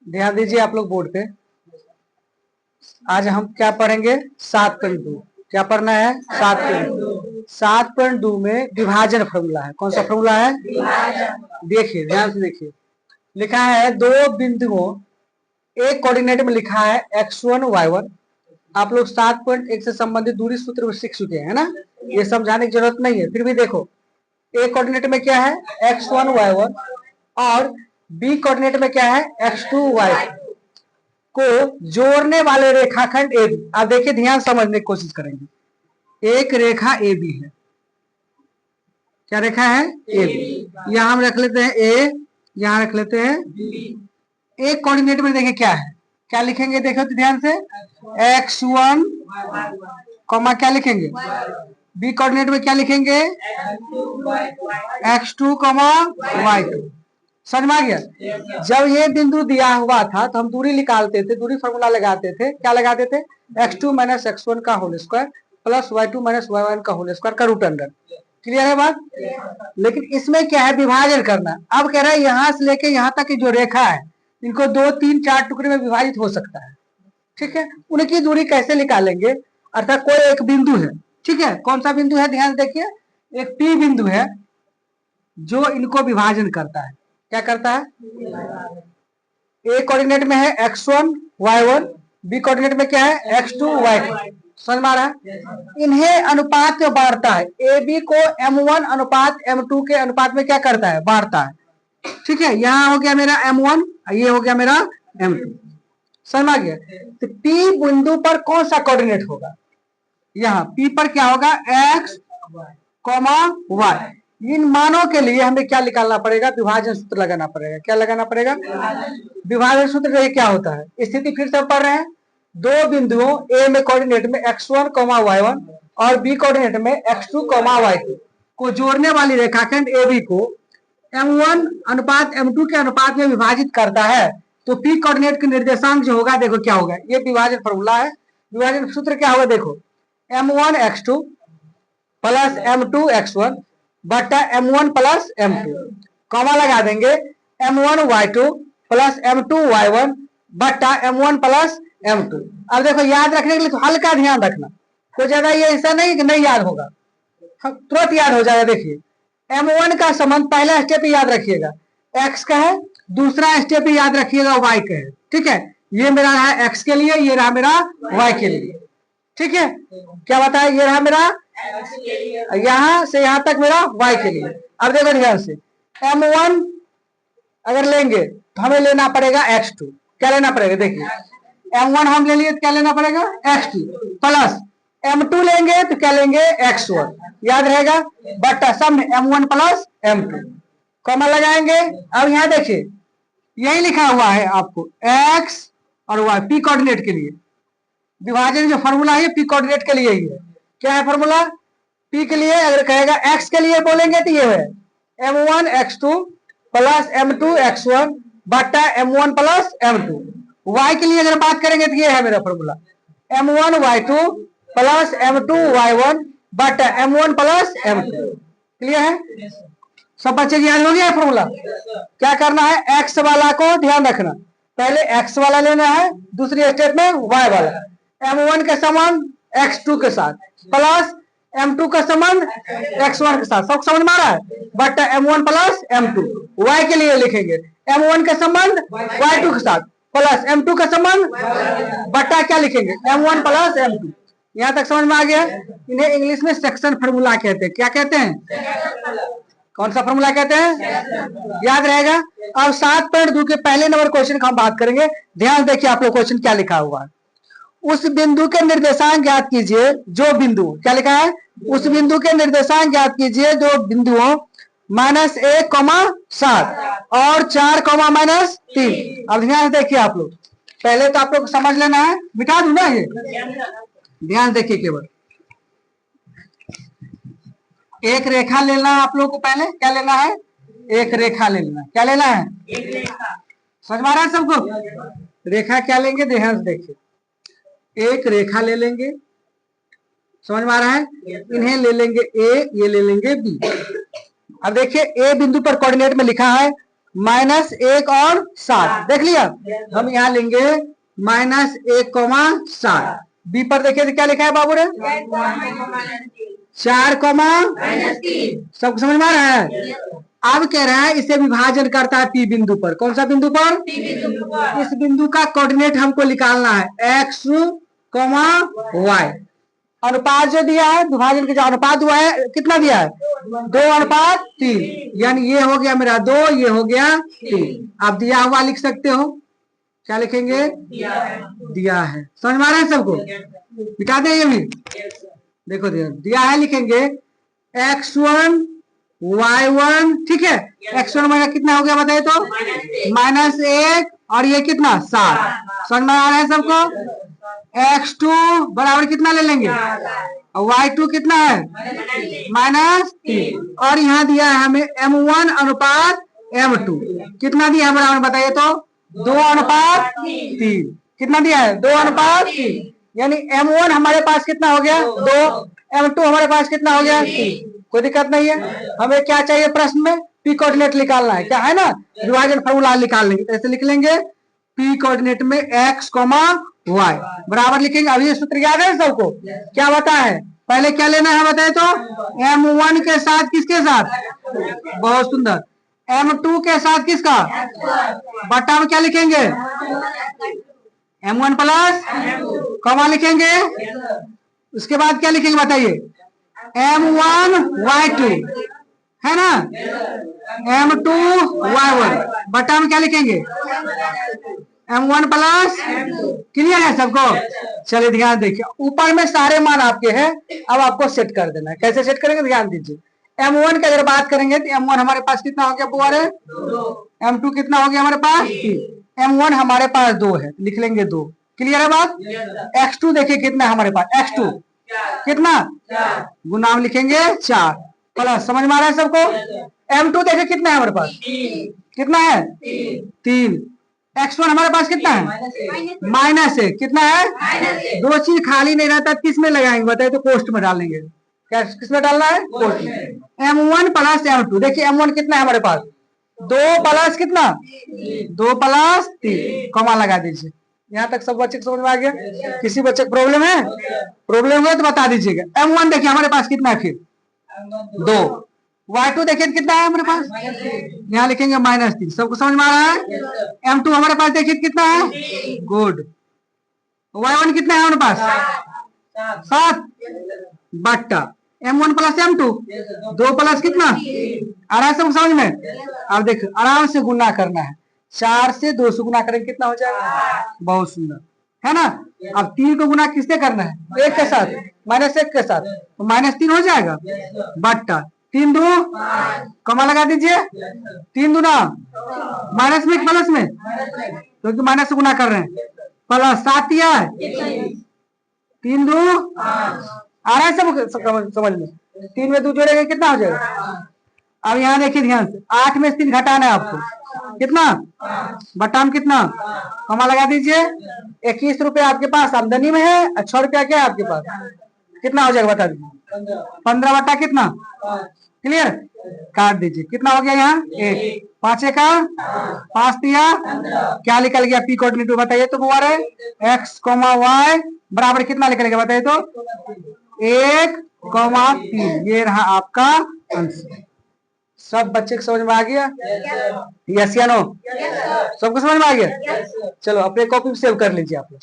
ध्यान दीजिए आप लोग बोर्ड पे। आज हम क्या पढ़ेंगे? 7.2। क्या पढ़ना है? 7.2। 7.2 में विभाजन फॉर्मूला है। कौन सा फॉर्मूला है? देखिए, ध्यान से देखिए। लिखा है दो बिंदुओं, एक कोऑर्डिनेट में लिखा है x1 y1। आप लोग 7.1 से संबंधित दूरी सूत्र में सीख चुके हैं ना, ये समझाने की जरूरत नहीं है। फिर भी देखो, ए कोऑर्डिनेट में क्या है? x1 y1 और बी कोऑर्डिनेट में क्या है? x2 y2 को जोड़ने वाले रेखाखंड ए बी। आप देखिए, ध्यान समझने की कोशिश करेंगे। एक रेखा ए बी है। क्या रेखा है? A B. यहां हम रख लेते हैं ए, यहां रख लेते हैं बी। एक कोऑर्डिनेट में देखिए क्या है, क्या लिखेंगे? देखो तो ध्यान से, x1 कॉमा क्या लिखेंगे? बी कोऑर्डिनेट में क्या लिखेंगे? x2 comma y2। समझ में आ गया? जब ये बिंदु दिया हुआ था तो हम दूरी निकालते थे, दूरी फॉर्मूला लगाते थे। क्या लगाते थे? x2 माइनस x1 का whole square plus y2 minus y1 का होल स्क्वायर का रूट अंडर। क्लियर है बात? लेकिन इसमें क्या है? विभाजन करना। अब कह रहा है यहां से लेके यहां तक की जो रेखा है, इनको 2, 3, 4 टुकड़े में विभाजित हो सकता है। ठीक है, उनकी दूरी कैसे निकालेंगे? अर्थात कोई एक बिंदु है, ठीक है, कौन सा बिंदु है? ध्यान देखिए, एक P बिंदु है जो इनको विभाजन करता है। क्या करता है? ए कोऑर्डिनेट में है x1 y1, बी कोऑर्डिनेट में क्या है? x2 y2। समझ में आ रहा है? इन्हें अनुपात में बांटता है। ए बी को m1 अनुपात m2 के अनुपात में क्या करता है? बांटता है। ठीक है, यहां हो गया मेरा m1, ये हो गया मेरा m2। समझ में आ गया? तो P बिंदु पर कौन सा कोऑर्डिनेट होगा? यहाँ P पर क्या होगा? x, y। इन मानों के लिए हमें क्या निकालना पड़ेगा? विभाजन सूत्र लगाना पड़ेगा। क्या लगाना पड़ेगा? विभाजन सूत्र क्या होता है? स्थिति फिर से पढ़ रहे हैं। दो बिंदुओं ए में कोऑर्डिनेट में x1, y1 और बी कोऑर्डिनेट में x2, y2 को जोड़ने वाली रेखाखंड AB को m1 अनुपात m2 के अनुपात में विभाजित करता है। तो P कोऑर्डिनेट के निर्देशांक जो होगा, देखो क्या होगा, ये विभाजन फॉर्मूला है। विभाजन सूत्र क्या होगा? देखो, m1 x2 plus m2 x1 बटा m1 प्लस m2, कॉमा लगा देंगे, m1 y2 plus m2 y1 बटा m1 प्लस m2। अब देखो, याद रखने के लिए तो हल्का ध्यान रखना, कोई ज्यादा ये ऐसा नहीं कि नहीं याद होगा, तुरंत याद हो जाएगा। देखिए, m1 का संबंध पहला स्टेप याद रखिएगा x का है, दूसरा स्टेप याद रखिएगा y का है। ठीक है, ये मेरा रहा x के लिए, ये रहा मेरा y के लिए। ठीक है, क्या बताया? ये रहा मेरा यहां से यहां तक मेरा y के लिए। अब देखो ध्यान से, m1 अगर लेंगे तो हमें लेना पड़ेगा x2। क्या लेना पड़ेगा? देखिए, m1 हम ले लिए तो क्या लेना पड़ेगा? x2 प्लस m2 लेंगे तो क्या लेंगे? x1। याद रहेगा? बट सब में m1 प्लस m2, कॉमा लगाएंगे। अब यहाँ देखिए, यही लिखा हुआ है आपको x और y, p कोऑर्डिनेट के लिए। विभाजन जो फॉर्मूला है पी कोऑर्डिनेट के लिए ही है। क्या है फॉर्मूला? पी के लिए अगर कहेगा एक्स के लिए बोलेंगे तो ये है m1 x2 plus m2 x1 बटा m1 प्लस m2। y के लिए अगर बात करेंगे तो ये है मेरा formula m1 y2 plus m2 y1 बटा m1 प्लस m2। क्लियर है? सब बच्चे की याद हो गया फॉर्मूला? क्या करना है? एक्स वाला को ध्यान रखना, पहले एक्स वाला लेना है, दूसरी स्टेप में वाई वाला। m1 के संबंध x2 के साथ प्लस m2 का संबंध x1 के साथ। सब समझ में आ रहा है? But m1 plus m2। y के लिए लिखेंगे m1 का संबंध y2 के साथ प्लस m2 का संबंध बटा क्या लिखेंगे? m1 plus m2। यहां तक समझ में आ गया? इन्हें इंग्लिश में सेक्शन फार्मूला कहते हैं। क्या कहते हैं? कौन सा फॉर्मूला कहते हैं? याद रहेगा? अब 7.2 के पहले नंबर क्वेश्चन का हम बात करेंगे। ध्यान देखिए आप लोग, क्वेश्चन क्या लिखा हुआ है। उस बिंदु के निर्देशांक ज्ञात कीजिए जो बिंदु, क्या लिखा है? उस बिंदु के निर्देशांक ज्ञात कीजिए जो बिंदुओं -1, 7 और 4, -3। अब ध्यान देखिए आप लोग, पहले तो आप लोग समझ लेना है, मिटा दूं ना ये, ध्यान देखिए। केवल एक रेखा लेना है आप लोग को। पहले क्या लेना है? एक रेखा ले लेना। क्या लेना है? एक रेखा। समझ में आ रहा है सबको? रेखा क्या लेंगे? ध्यान से देखिए, एक रेखा ले लेंगे। समझ में आ रहा है? इन्हें ले लेंगे ए, ये ले लेंगे बी। अब देखिए, ए बिंदु पर कोऑर्डिनेट में लिखा है -1 और 7 देख लिया। हम यहाँ लेंगे -1, 7। बी पर देखिए तो क्या लिखा है बाबू रे? 4, सबको समझ में आ रहा है? अब कह रहा है इसे विभाजन करता है पी बिंदु पर। कौन सा बिंदु पर? इस बिंदु का कोऑर्डिनेट हमको निकालना है x, y। अनुपात जो दिया है, विभाजन का जो अनुपात हुआ है कितना दिया है? 2:3। यानी ये हो गया मेरा 2, ये हो गया 3। आप दिया हुआ लिख सकते हो। क्या लिखेंगे? दिया है। समझ में आ रहा है सबको? मिटा दें ये भी। देखो दिया है, लिखेंगे x1 y1, ठीक है। x1 मेरा कितना हो गया बताइए तो? -1 और ये कितना? 7। समझ में आ रहा है सबको? x2 बराबर कितना ले लेंगे? और y2 कितना है? -3। और यहाँ दिया है हमें m1 अनुपात m2। कितना दिया है बराबर बताइए तो? 2:3। कितना दिया है? 2:3। यानी m1 हमारे पास कितना हो गया? 2। m2 हमारे पास कितना हो गया? 3। कोई दिक्कत नहीं है। हमें क्या चाहिए प्रश्न में? पी कोऑर्डिनेट निकालना है, क्या है ना? विभाजन फॉर्मूला निकाल लेंगे। ऐसे लिख लेंगे पी कोऑर्डिनेट में x, y बराबर लिखेंगे। अभी ये सूत्र याद है सबको? क्या बता है? पहले क्या लेना है बताए तो? m1 के साथ किसके साथ? बहुत सुंदर। m2 के साथ किसका? बट्टा में क्या लिखेंगे? m1 प्लस कॉमा लिखेंगे। उसके बाद क्या लिखेंगे बताइए? m1 y2 है ना? m2 y1 बट्टा में क्या लिखेंगे? m1 plus. क्लियर है सबको? चलिए ध्यान देखिए, ऊपर में सारे मान आपके हैं। अब आपको सेट कर देना है। कैसे सेट करेंगे ध्यान दीजिए। m1 की अगर बात करेंगे तो m1 हमारे पास कितना हो गया बुआ रे? m2 कितना हो गया हमारे पास? 3। m1 हमारे पास 2 है, लिख लेंगे 2। क्लियर है बात? x2 देखिए कितना है हमारे पास? x2 कितना? गुना में लिखेंगे 4 प्लस। समझ में आ रहा है सबको? m2 देखिए कितना है हमारे पास? कितना है? 3। x1 हमारे पास कितना है? -1। कितना है? 2 चीज खाली नहीं रहता, किस में लगाएंगे बताइए तो? कोष्ट में डालेंगे। क्या किस में डालना है? कोष्ट में। m1 प्लस m2 देखिए m1 कितना है हमारे पास? 2 प्लस कितना? 2 प्लस 3 कॉमा लगा दीजिए। यहाँ तक सब बच्चे समझ में आ गया? किसी बच्चे को प्रॉब्लम है? प्रॉब्लम है तो बता दीजिएगा। m1 देखिए हमारे पास कितना है फिर? 2। y2 देखिए कितना है हमारे पास? यहाँ लिखेंगे -3। सबको समझ में आ रहा है? m2 हमारे पास देखिए कितना है? गुड। y1 कितना है हमारे पास? 7 बट्टा m1 प्लस m2 2 प्लस कितना? आ रहा है सब समझ में? अब देखो आराम से गुना करना है। 4 से 2 से गुना करेंगे कितना हो जाएगा? बहुत सुंदर है ना? अब 3 को गुना किससे करना है? 1 के साथ, -1 के साथ, तो -3 हो जाएगा बट्टा 3 2 कमा लगा दीजिए। 3 दूना माइनस में प्लस में, क्योंकि माइनस से गुना कर रहे हैं। प्लस 7 दिया है, 3 2 आ रहा है सब समझ में? 3 में 2 जोड़ेंगे कितना हो जाएगा? अब यहाँ देखिए ध्यान से, 8 में से 3 घटाना है आपको। कितना? बट्टा में कितना? कमा लगा दीजिए। 21 रुपए आपके पास आमदनी में है, 6 रुपया क्या है आपके पास? कितना हो जाएगा बता दीजिए? 15 बट्टा कितना? क्लियर? काट दीजिए। कितना हो गया यहाँ? 1 5 का 5 दिया, क्या निकल गया? पी कोऑर्डिनेट बताइए तो बुआ रहे? x, y बराबर कितना निकल गया बताइए तो? 1, 3। ये रहा आपका आंसर। सब बच्चे को समझ में आ गया? यस या नो? सबको समझ में आ गया? चलो अपने कॉपी में सेव कर लीजिए आप लोग।